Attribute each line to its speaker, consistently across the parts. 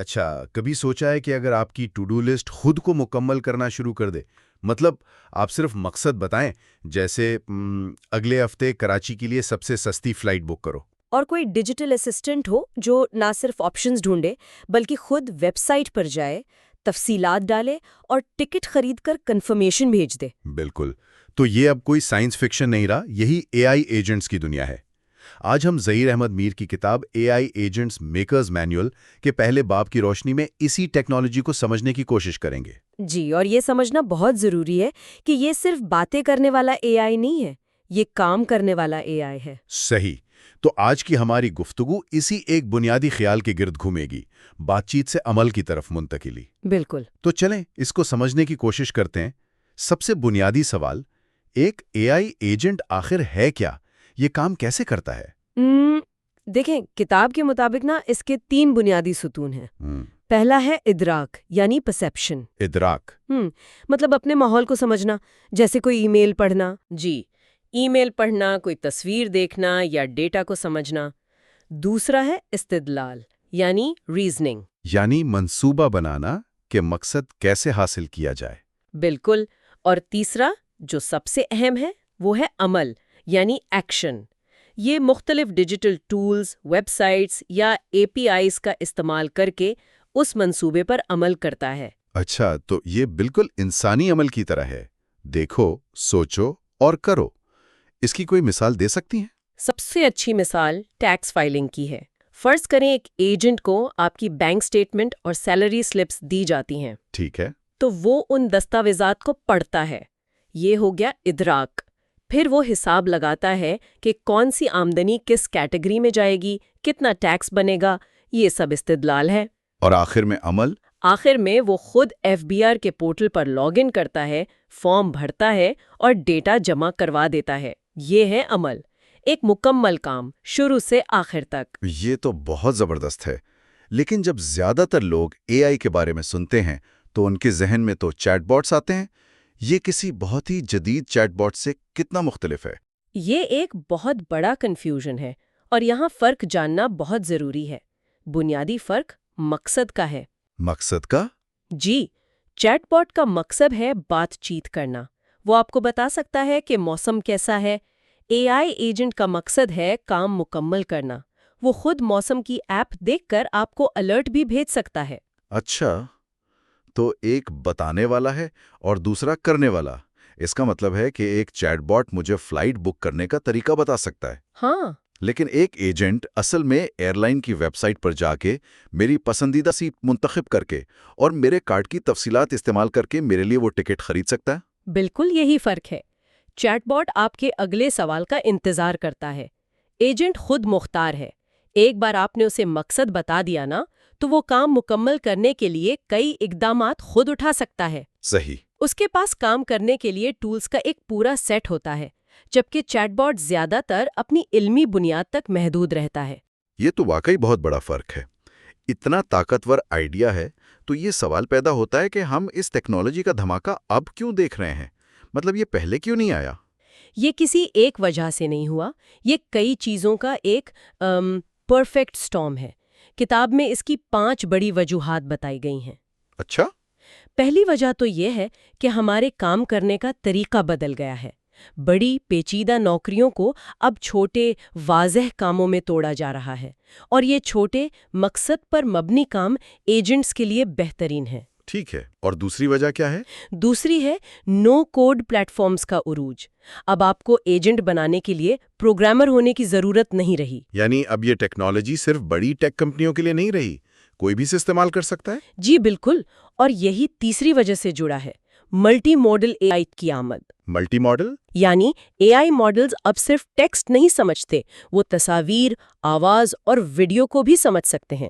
Speaker 1: اچھا، کبھی سوچا ہے کہ اگر آپ کی ٹو ڈو لسٹ خود کو مکمل کرنا شروع کر دے؟ مطلب آپ صرف مقصد بتائیں، جیسے اگلے ہفتے کراچی کے لیے سب سے سستی فلائٹ بک کرو۔
Speaker 2: اور کوئی ڈیجیٹل اسسٹنٹ ہو جو نہ صرف آپشنز ڈھونڈے بلکہ خود ویب سائٹ پر جائے، تفصیلات ڈالے اور ٹکٹ خرید کر کنفرمیشن بھیج دے۔
Speaker 1: بالکل، تو یہ اب کوئی سائنس فکشن نہیں رہا، یہی اے آئی ایجنٹس کی دنیا ہے۔ آج ہم ظہیر احمد میر کی کتاب اے آئی ایجنٹس میکرز مینول کے پہلے باب کی روشنی میں اسی ٹیکنالوجی کو سمجھنے کی کوشش کریں گے۔
Speaker 2: جی، اور یہ سمجھنا بہت ضروری ہے کہ یہ صرف باتیں کرنے والا اے آئی نہیں ہے، یہ کام کرنے والا اے آئی ہے۔
Speaker 1: صحیح، تو آج کی ہماری گفتگو اسی ایک بنیادی خیال کے گرد گھومے گی، بات چیت سے عمل کی طرف منتقلی۔
Speaker 2: بالکل۔
Speaker 1: تو چلیں اس کو سمجھنے کی کوشش کرتے ہیں۔ سب سے بنیادی سوال، ایک اے آئی ایجنٹ آخر ہے کیا؟ یہ کام کیسے کرتا ہے؟
Speaker 2: دیکھیں، کتاب کے مطابق اس کے 3 بنیادی ستون ہیں۔ پہلا ہے ادراک، یعنی پرسیپشن۔
Speaker 1: ادراک
Speaker 2: مطلب اپنے ماحول کو سمجھنا، جیسے کوئی ای میل پڑھنا۔ جی، ای میل پڑھنا، کوئی تصویر دیکھنا یا ڈیٹا کو سمجھنا۔ دوسرا ہے استدلال، یعنی ریزننگ۔
Speaker 1: یعنی منصوبہ بنانا کہ مقصد کیسے حاصل کیا جائے۔
Speaker 2: بالکل، اور تیسرا جو سب سے اہم ہے وہ ہے عمل، یعنی ایکشن۔ یہ مختلف ڈیجیٹل ٹولز، ویب سائٹس یا اے پی آئیز کا استعمال کر کے اس منصوبے پر عمل کرتا ہے۔
Speaker 1: اچھا، تو یہ بالکل انسانی عمل کی طرح ہے، دیکھو، سوچو اور کرو۔ اس کی کوئی مثال دے سکتی ہیں؟
Speaker 2: سب سے اچھی مثال ٹیکس فائلنگ کی ہے۔ فرض کریں ایک ایجنٹ کو آپ کی بینک سٹیٹمنٹ اور سیلری سلپس دی جاتی ہیں۔
Speaker 1: ٹھیک ہے۔
Speaker 2: تو وہ ان دستاویزات کو پڑھتا ہے، یہ ہو گیا ادراک۔ پھر وہ حساب لگاتا ہے کہ کون سی آمدنی کس کیٹیگری میں جائے گی، کتنا ٹیکس بنے گا، یہ سب استدلال ہے۔
Speaker 1: اور آخر میں عمل؟
Speaker 2: آخر میں وہ خود ایف بی آر کے پورٹل پر لاگ ان کرتا ہے، فارم بھرتا ہے اور ڈیٹا جمع کروا دیتا ہے۔ یہ ہے عمل، ایک مکمل کام شروع سے آخر تک۔
Speaker 1: یہ تو بہت زبردست ہے، لیکن جب زیادہ تر لوگ اے آئی کے بارے میں سنتے ہیں تو ان کے ذہن میں تو چیٹ باٹس آتے ہیں۔ یہ کسی بہت ہی جدید چیٹ باٹ سے کتنا مختلف ہے؟
Speaker 2: یہ ایک بہت بڑا کنفیوژن ہے، اور یہاں فرق جاننا بہت ضروری ہے۔ بنیادی فرق مقصد کا ہے۔
Speaker 1: مقصد کا؟
Speaker 2: جی، چیٹ باٹ کا مقصد ہے بات چیت کرنا۔ وہ آپ کو بتا سکتا ہے کہ موسم کیسا ہے۔ اے آئی ایجنٹ کا مقصد ہے کام مکمل کرنا۔ وہ خود موسم کی ایپ دیکھ کر آپ کو الرٹ بھی بھیج سکتا ہے۔
Speaker 1: اچھا، تو ایک بتانے والا ہے اور دوسرا کرنے والا۔ اس کا مطلب ہے کہ ایک چیٹ باٹ مجھے فلائٹ بک کرنے کا طریقہ بتا سکتا ہے،
Speaker 2: ہاں،
Speaker 1: لیکن ایک ایجنٹ اصل میں ایئر لائن کی ویب سائٹ پر جا کے میری پسندیدہ سیٹ منتخب کر کے اور میرے کارڈ کی تفصیلات استعمال کر کے میرے لیے وہ ٹکٹ خرید سکتا ہے۔
Speaker 2: بالکل یہی فرق ہے۔ چیٹ باٹ آپ کے اگلے سوال کا انتظار کرتا ہے، ایجنٹ خود مختار ہے۔ ایک بار آپ نے اسے مقصد بتا دیا تو وہ کام مکمل کرنے کے لیے کئی اقدامات خود اٹھا سکتا ہے۔
Speaker 1: صحیح۔
Speaker 2: اس کے پاس کام کرنے کے لیے ٹولز کا ایک پورا سیٹ ہوتا ہے، جبکہ چیٹ باٹ زیادہ تر اپنی علمی بنیاد تک محدود رہتا ہے۔
Speaker 1: یہ تو واقعی بہت بڑا فرق ہے۔ اتنا طاقتور آئیڈیا ہے تو یہ سوال پیدا ہوتا ہے کہ ہم اس ٹیکنالوجی کا دھماکہ اب کیوں دیکھ رہے ہیں؟ مطلب یہ پہلے کیوں نہیں آیا؟
Speaker 2: یہ کسی ایک وجہ سے نہیں ہوا، یہ کئی چیزوں کا ایک پرفیکٹ سٹارم ہے۔ کتاب میں اس کی 5 بڑی وجوہات بتائی گئی ہیں۔
Speaker 1: اچھا؟
Speaker 2: پہلی وجہ تو یہ ہے کہ ہمارے کام کرنے کا طریقہ بدل گیا ہے۔ بڑی پیچیدہ نوکریوں کو اب چھوٹے واضح کاموں میں توڑا جا رہا ہے، اور یہ چھوٹے مقصد پر مبنی کام ایجنٹس کے لیے بہترین ہیں۔
Speaker 1: ٹھیک ہے، اور دوسری وجہ کیا ہے؟
Speaker 2: دوسری ہے نو کوڈ پلیٹ فارمز کا عروج۔ اب آپ کو ایجنٹ بنانے کے لیے پروگرامر ہونے کی ضرورت نہیں رہی۔
Speaker 1: یعنی اب یہ ٹیکنالوجی صرف بڑی ٹیک کمپنیوں کے لیے نہیں رہی، کوئی بھی اسے استعمال کر سکتا ہے؟
Speaker 2: جی بالکل، اور یہی تیسری وجہ سے جڑا ہے ملٹی ماڈل اے آئی کی آمد۔
Speaker 1: Multi model?
Speaker 2: یعنی اے آئی ماڈلز اب صرف ٹیکسٹ نہیں سمجھتے، وہ تصاویر، آواز اور ویڈیو کو بھی سمجھ سکتے ہیں۔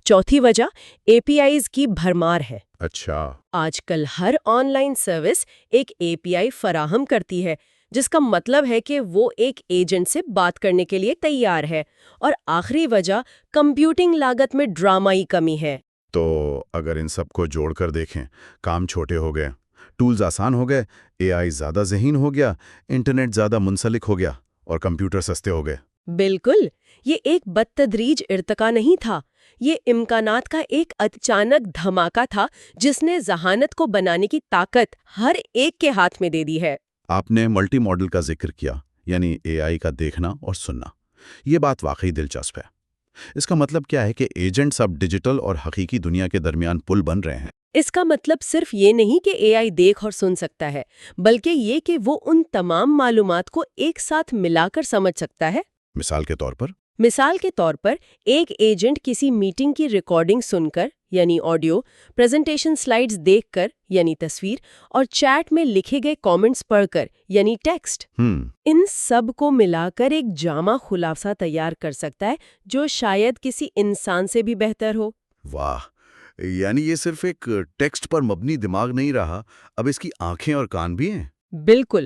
Speaker 2: چوتھی وجہ اے پی آئیز کی بھرمار ہے۔
Speaker 1: اچھا۔
Speaker 2: آج کل ہر آن لائن سروس ایک اے پی آئی فراہم کرتی ہے، جس کا مطلب ہے کہ وہ ایک ایجنٹ سے بات کرنے کے لیے تیار ہے۔ اور آخری وجہ کمپیوٹنگ لاگت میں ڈرامائی کمی ہے۔
Speaker 1: تو اگر ان سب کو جوڑ کر دیکھیں، کام چھوٹے ہو گئے، ٹولز آسان ہو گئے، اے آئی زیادہ ذہین ہو گیا، انٹرنیٹ زیادہ منسلک ہو گیا اور کمپیوٹر سستے ہو گئے۔
Speaker 2: بالکل، یہ ایک بدتدریج ارتقا نہیں تھا، یہ امکانات کا ایک اچانک دھماکہ تھا جس نے ذہانت کو بنانے کی طاقت ہر ایک کے ہاتھ میں دے دی ہے۔
Speaker 3: آپ نے ملٹی ماڈل کا ذکر کیا، یعنی اے آئی کا دیکھنا اور سننا۔ یہ بات واقعی دلچسپ ہے۔ اس کا مطلب کیا ہے کہ ایجنٹس اب ڈیجیٹل اور حقیقی دنیا کے درمیان پل بن رہے ہیں؟
Speaker 2: اس کا مطلب صرف یہ نہیں کہ اے آئی دیکھ اور سن سکتا ہے، بلکہ یہ کہ وہ ان تمام معلومات کو ایک ساتھ ملا کر سمجھ سکتا ہے۔
Speaker 3: مثال کے طور پر
Speaker 2: ایک ایجنٹ کسی میٹنگ کی ریکارڈنگ سن کر یعنی آڈیو، پریزنٹیشن سلائیڈز دیکھ کر یعنی تصویر، اور چیٹ میں لکھے گئے کامنٹس پڑھ کر یعنی ٹیکسٹ، ان سب کو ملا کر ایک جامع خلاصہ تیار کر سکتا ہے جو شاید کسی انسان سے بھی بہتر ہو۔
Speaker 3: واہ، یعنی یہ صرف ایک ٹیکسٹ پر مبنی دماغ نہیں رہا، اب اس کی آنکھیں اور کان بھی ہیں۔
Speaker 2: بالکل۔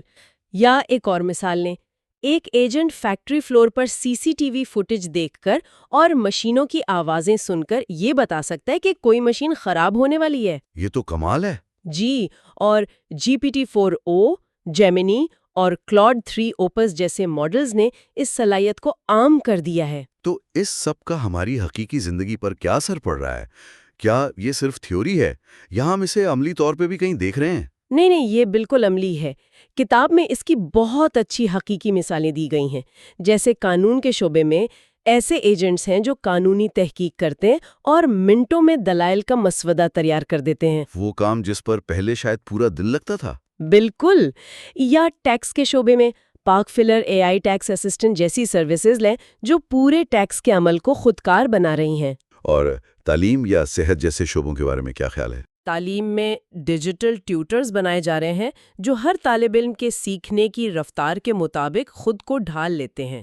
Speaker 2: یا ایک اور مثال لیں، ایک ایجنٹ فیکٹری فلور پر سی سی ٹی وی فوٹیج دیکھ کر اور مشینوں کی آوازیں سن کر یہ بتا سکتا ہے کہ کوئی مشین خراب ہونے والی ہے۔
Speaker 3: یہ تو کمال ہے۔
Speaker 2: جی، اور GPT-4o، جیمنی اور کلاڈ 3 اوپس جیسے ماڈلز نے اس صلاحیت کو عام کر دیا ہے۔
Speaker 3: تو اس سب کا ہماری حقیقی زندگی پر کیا اثر پڑ رہا ہے؟ کیا یہ صرف تھیوری ہے یا ہم اسے عملی طور پہ بھی کہیں دیکھ رہے ہیں؟
Speaker 2: نہیں، یہ بالکل عملی ہے۔ کتاب میں اس کی بہت اچھی حقیقی مثالیں دی گئی ہیں، جیسے قانون کے شعبے میں ایسے ایجنٹس ہیں جو قانونی تحقیق کرتے ہیں اور منٹوں میں دلائل کا مسودہ تیار کر دیتے ہیں۔
Speaker 3: وہ کام جس پر پہلے شاید پورا دن لگتا تھا۔
Speaker 2: بالکل۔ یا ٹیکس کے شعبے میں پارک فلر اے آئی ٹیکس اسسٹنٹ جیسی سروسز لیں جو پورے ٹیکس کے عمل کو خودکار بنا رہی ہیں۔
Speaker 3: اور تعلیم یا صحت جیسے شعبوں کے بارے میں کیا خیال ہے؟
Speaker 2: تعلیم میں ڈیجیٹل ٹیوٹرز بنائے جا رہے ہیں جو ہر طالب علم کے سیکھنے کی رفتار کے مطابق خود کو ڈھال لیتے ہیں۔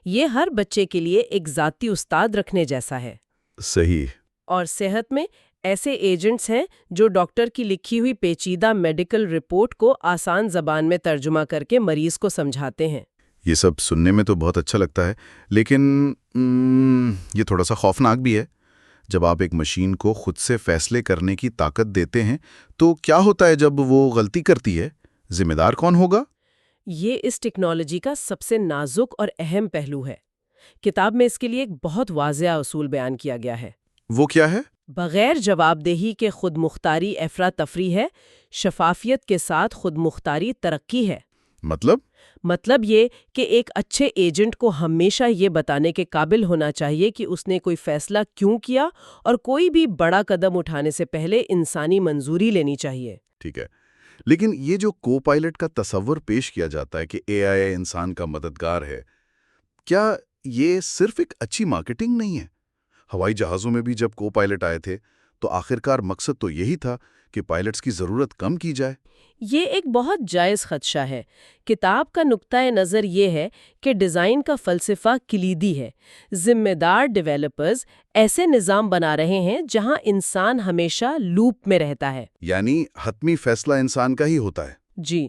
Speaker 2: یہ ہر بچے کے لیے ایک ذاتی استاد رکھنے جیسا ہے۔
Speaker 3: صحیح۔
Speaker 2: اور صحت میں ایسے ایجنٹس ہیں جو ڈاکٹر کی لکھی ہوئی پیچیدہ میڈیکل رپورٹ کو آسان زبان میں ترجمہ کر کے مریض کو سمجھاتے ہیں۔
Speaker 3: یہ سب سننے میں تو بہت اچھا لگتا ہے، لیکن یہ تھوڑا سا خوفناک بھی ہے۔ جب آپ ایک مشین کو خود سے فیصلے کرنے کی طاقت دیتے ہیں تو کیا ہوتا ہے جب وہ غلطی کرتی ہے؟ ذمہ دار کون ہوگا؟
Speaker 2: یہ اس ٹیکنالوجی کا سب سے نازک اور اہم پہلو ہے۔ کتاب میں اس کے لیے ایک بہت واضح اصول بیان کیا گیا ہے۔
Speaker 3: وہ کیا ہے؟
Speaker 2: بغیر جواب دہی کے خود مختاری افراتفری ہے، شفافیت کے ساتھ خود مختاری ترقی ہے۔ مطلب یہ کہ ایک اچھے ایجنٹ کو ہمیشہ یہ بتانے کے قابل ہونا چاہیے کہ اس نے کوئی فیصلہ کیوں کیا، اور کوئی بھی بڑا قدم اٹھانے سے پہلے انسانی منظوری لینی چاہیے۔
Speaker 3: ٹھیک ہے، لیکن یہ جو کو پائلٹ کا تصور پیش کیا جاتا ہے کہ اے آئی انسان کا مددگار ہے، کیا یہ صرف ایک اچھی مارکیٹنگ نہیں ہے؟ ہوائی جہازوں میں بھی جب کو پائلٹ آئے تھے تو آخرکار مقصد تو یہی تھا کہ پائلٹس کی ضرورت کم کی جائے۔
Speaker 2: یہ ایک بہت جائز خدشہ ہے۔ کتاب کا نقطۂ نظر یہ ہے کہ ڈیزائن کا فلسفہ کلیدی ہے۔ ذمہ دار ڈیولپرز ایسے نظام بنا رہے ہیں جہاں انسان ہمیشہ لوپ میں رہتا ہے،
Speaker 3: یعنی حتمی فیصلہ انسان کا ہی ہوتا ہے۔
Speaker 2: جی،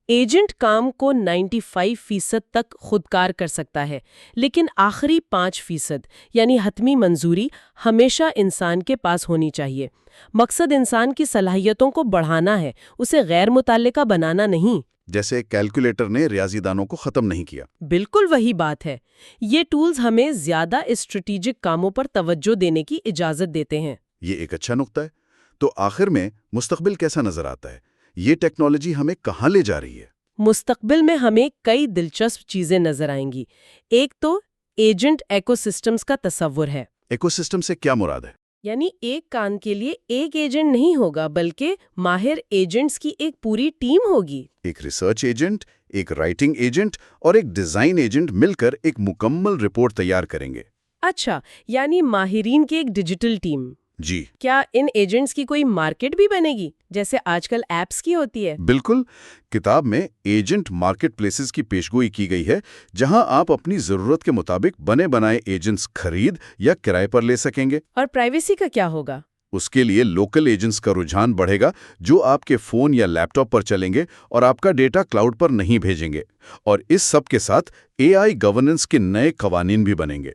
Speaker 2: ایجنٹ کام کو 95% تک خودکار کر سکتا ہے، لیکن آخری 5% یعنی حتمی منظوری ہمیشہ انسان کے پاس ہونی چاہیے۔ مقصد انسان کی صلاحیتوں کو بڑھانا ہے، اسے غیر متعلقہ بنانا نہیں۔
Speaker 3: جیسے کیلکولیٹر نے ریاضی دانوں کو ختم نہیں کیا۔
Speaker 2: بالکل وہی بات ہے۔ یہ ٹولز ہمیں زیادہ اسٹریٹجک کاموں پر توجہ دینے کی اجازت دیتے ہیں۔
Speaker 3: یہ ایک اچھا نقطہ ہے۔ تو آخر میں مستقبل کیسا نظر آتا ہے؟ یہ ٹیکنالوجی ہمیں کہاں لے جا رہی ہے؟
Speaker 2: مستقبل میں ہمیں کئی دلچسپ چیزیں نظر آئیں گی۔ ایک تو ایجنٹ ایکو سسٹمز کا تصور ہے۔
Speaker 3: ایکو سسٹم سے کیا مراد ہے؟
Speaker 2: یعنی ایک کام کے لیے ایک ایجنٹ نہیں ہوگا، بلکہ ماہر ایجنٹس کی ایک پوری ٹیم ہوگی۔
Speaker 3: ایک ریسرچ ایجنٹ، ایک رائٹنگ ایجنٹ اور ایک ڈیزائن ایجنٹ مل کر ایک مکمل رپورٹ تیار کریں گے۔
Speaker 2: اچھا، یعنی ماہرین کی ایک ڈیجیٹل ٹیم۔
Speaker 3: جی،
Speaker 2: کیا ان ایجنٹس کی کوئی مارکیٹ بھی بنے گی جیسے آج کل ایپس کی ہوتی ہے؟
Speaker 3: بالکل۔ کتاب میں ایجنٹ مارکیٹ پلیسز کی پیشگوئی کی گئی ہے جہاں آپ اپنی ضرورت کے مطابق بنے بنائے ایجنٹس خرید یا کرائے پر لے سکیں گے۔
Speaker 2: اور پرائیویسی کا کیا ہوگا؟
Speaker 3: اس کے لیے لوکل ایجنٹس کا رجحان بڑھے گا جو آپ کے فون یا لیپ ٹاپ پر چلیں گے اور آپ کا ڈیٹا کلاؤڈ پر نہیں بھیجیں گے۔ اور اس سب کے ساتھ اے آئی گورننس کے نئے قوانین بھی بنیں گے۔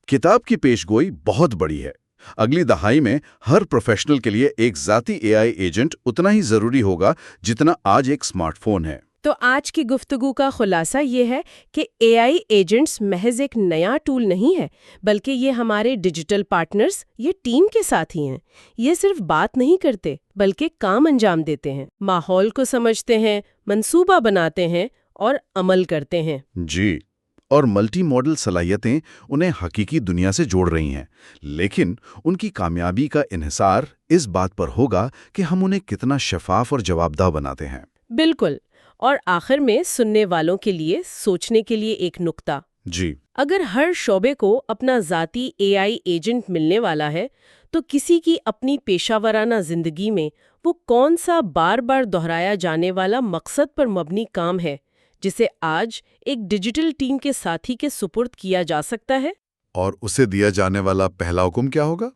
Speaker 3: کتاب کی پیشگوئی بہت بڑی ہے۔ اگلی دہائی میں ہر پروفیشنل کے لیے ایک ذاتی اے آئی ایجنٹ اتنا ہی ضروری ہوگا جتنا آج ایک سمارٹ فون ہے۔
Speaker 2: تو آج کی گفتگو کا خلاصہ یہ ہے کہ اے آئی ایجنٹس محض ایک نیا ٹول نہیں ہے، بلکہ یہ ہمارے ڈیجیٹل پارٹنرز، یہ ٹیم کے ساتھی ہیں۔ یہ صرف بات نہیں کرتے بلکہ کام انجام دیتے ہیں، ماحول کو سمجھتے ہیں، منصوبہ بناتے ہیں اور عمل کرتے ہیں۔
Speaker 3: جی، اور ملٹی ماڈل صلاحیتیں انہیں حقیقی دنیا سے جوڑ رہی ہیں، لیکن ان کی کامیابی کا انحصار اس بات پر ہوگا کہ ہم انہیں کتنا شفاف اور جوابدہ بناتے ہیں۔
Speaker 2: بالکل۔ اور آخر میں سننے والوں کے لیے سوچنے کے لیے ایک نکتہ۔
Speaker 3: جی،
Speaker 2: اگر ہر شعبے کو اپنا ذاتی اے آئی ایجنٹ ملنے والا ہے تو کسی کی اپنی پیشہ ورانہ زندگی میں وہ کون سا بار بار دہرایا جانے والا مقصد پر مبنی کام ہے جسے آج ایک ڈیجیٹل ٹیم کے ساتھی کے سپرد کیا جا سکتا ہے؟
Speaker 3: اور اسے دیا جانے والا پہلا حکم کیا ہوگا؟